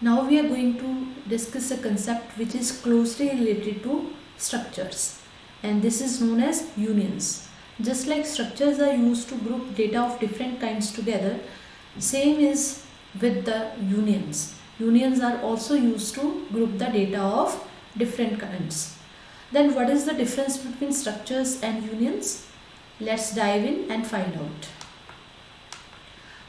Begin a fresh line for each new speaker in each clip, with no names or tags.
Now we are going to discuss a concept which is closely related to structures, and this is known as unions. Just like structures are used to group data of different kinds together, same is with the unions. Unions are also used to group the data of different kinds. Then what is the difference between structures and unions? Let's dive in and find out.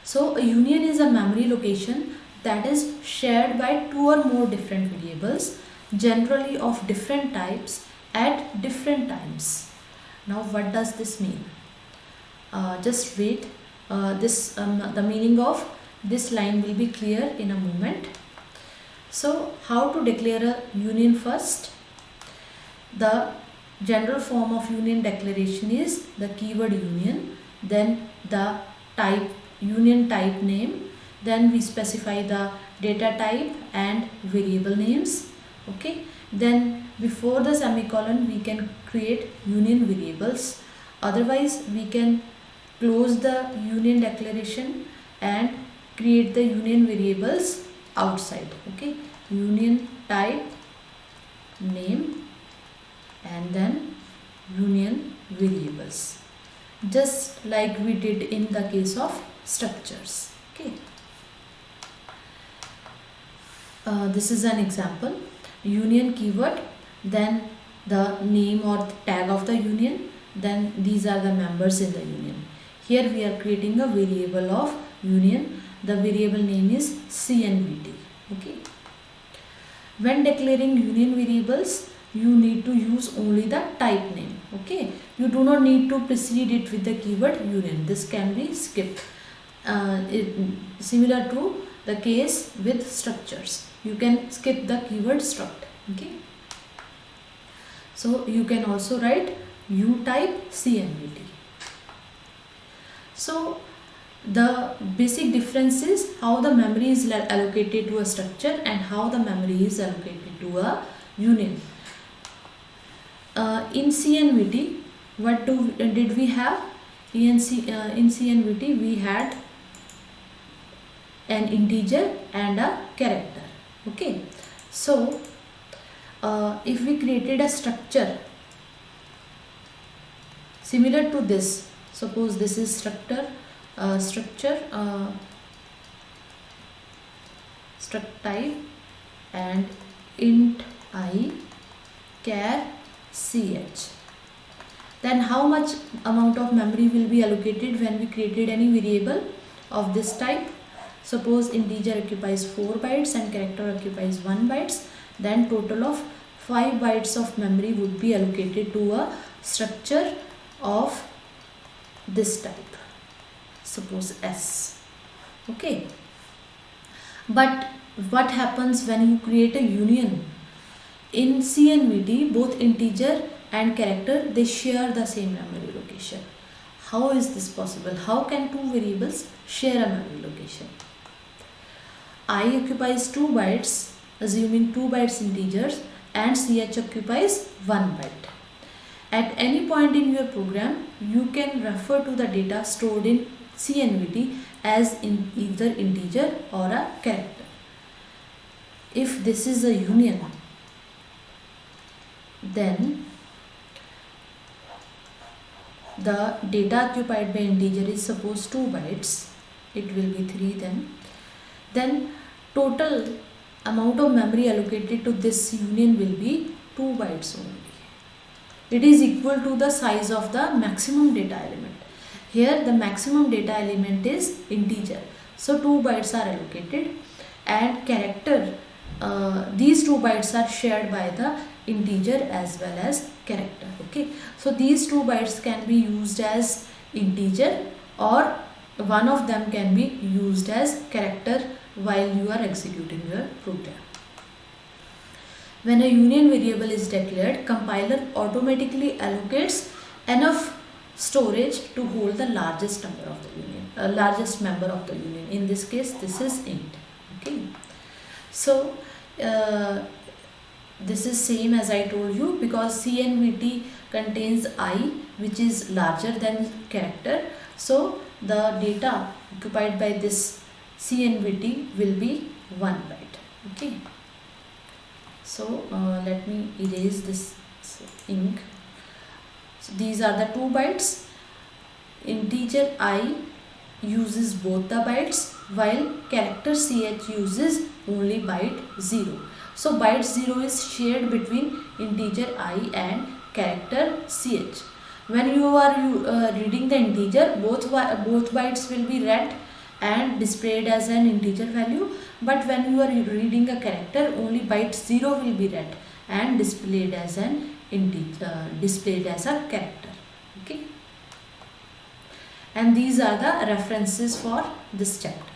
So a union is a memory location that is shared by two or more different variables, generally of different types at different times. Now what does this mean? Just wait. The meaning of this line will be clear in a moment. So how to declare a union first? The general form of union declaration is the keyword union, then the type union type name, then we specify the data type and variable names. Okay, then before the semicolon we can create union variables, otherwise we can close the union declaration and create the union variables outside. Okay, union type name and then union variables, just like we did in the case of structures. Okay, this is an example. Union keyword, then the name or tag of the union, then these are the members in the union. Here we are creating a variable of union. The variable name is CNVT. Okay, when declaring union variables you need to use only the type name. Okay, you do not need to precede it with the keyword union. This can be skipped. Similar to the case with structures, you can skip the keyword struct. Okay, so you can also write u type CNVT. So the basic difference is how the memory is allocated to a structure and how the memory is allocated to a union. In CNVT, what did we have? In CNVT we had an integer and a character. Okay, so if we created a structure similar to this, suppose this is struct type and int I char ch, then how much amount of memory will be allocated when we created any variable of this type? Suppose integer occupies 4 bytes and character occupies 1 bytes, then total of 5 bytes of memory would be allocated to a structure of this type, suppose S. Okay, but what happens when you create a union? In CNVT, both integer and character, they share the same memory location. How is this possible? How can two variables share a memory location? I occupies 2 bytes, assuming 2 bytes integers, and ch occupies 1 byte. At any point in your program, you can refer to the data stored in CNVT as in either integer or a character. If this is a union, then the data occupied by integer is suppose 2 bytes, it will be 3 then total amount of memory allocated to this union will be 2 bytes only. It is equal to the size of the maximum data element. Here the maximum data element is integer, so 2 bytes are allocated, and character, these 2 bytes are shared by the integer as well as character. Okay, so these 2 bytes can be used as integer or one of them can be used as character while you are executing your program. When a union variable is declared, compiler automatically allocates enough storage to hold the largest number of the union, largest member of the union. In this case, this is int. Okay, so this is same as I told you, because CNVT contains I, which is larger than character, so the data occupied by this CNVT will be 1 byte. Okay, so let me erase this ink. So these are the 2 bytes. Integer I uses both the bytes while character ch uses only byte 0. So byte 0 is shared between integer I and character ch. When you are reading the integer, both bytes will be read and displayed as an integer value, but when you are reading a character, only byte 0 will be read and displayed as an integer, displayed as a character. Okay, and these are the references for this chapter.